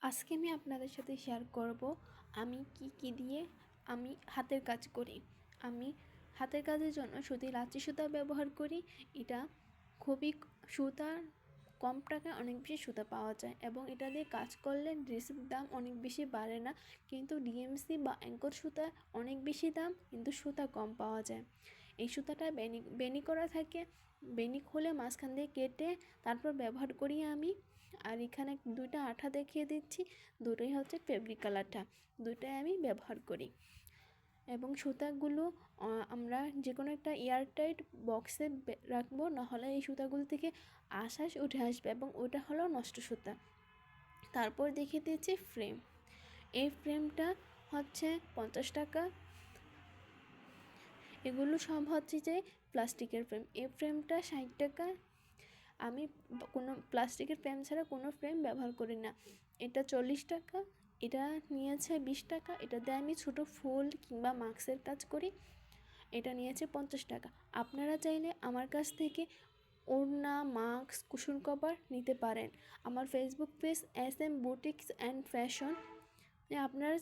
আজকে আমি আপনাদের সাথে শেয়ার করব আমি কি দিয়ে আমি হাতের কাজ করি। আমি হাতের কাজের জন্য শুধু লাচি সুতা ব্যবহার করি। এটা খুবই সুতার কম টাকায় অনেক বেশি সুতা পাওয়া যায় এবং এটা দিয়ে কাজ করলে ড্রেসের দাম অনেক বেশি বাড়ে না, কিন্তু ডিএমসি বা অ্যাঙ্কর সুতা অনেক বেশি দাম, কিন্তু সুতা কম পাওয়া যায়। এই সুতাটা বেনি করা থাকে, বেনি খুলে মাঝখান দিয়ে কেটে তারপর ব্যবহার করি আমি। আর এখানে দুইটা আঠা দেখিয়ে দিচ্ছি, দুটোই হচ্ছে ফেব্রিক আঠা, দুটোই আমি ব্যবহার করি। এবং সুতাগুলো আমরা যে কোনো একটা এয়ারটাইট বক্সে রাখবো, নাহলে এই সুতাগুলো থেকে আশ্বাস উঠে আসবে এবং ওটা হলো নষ্ট সুতা। তারপর দেখিয়ে দিচ্ছি ফ্রেম। এই ফ্রেমটা হচ্ছে 50 টাকা। এগুলো সব হচ্ছে যে প্লাস্টিকের ফ্রেম। এই ফ্রেমটা 60 টাকা। আমি কোনো প্লাস্টিকের ফ্রেম ছাড়া কোনো ফ্রেম ব্যবহার করি না। এটা 40 টাকা। এটা নিয়েছে 20 টাকা। এটাতে আমি ছোটো ফুল কিংবা মাস্কের কাজ করি। এটা নিয়েছে 50 টাকা। আপনারা চাইলে আমার কাছ থেকে ওড়না, মাস্ক, কুশন কভার নিতে পারেন। আমার Facebook page SM boutiques and fashion. আপনারা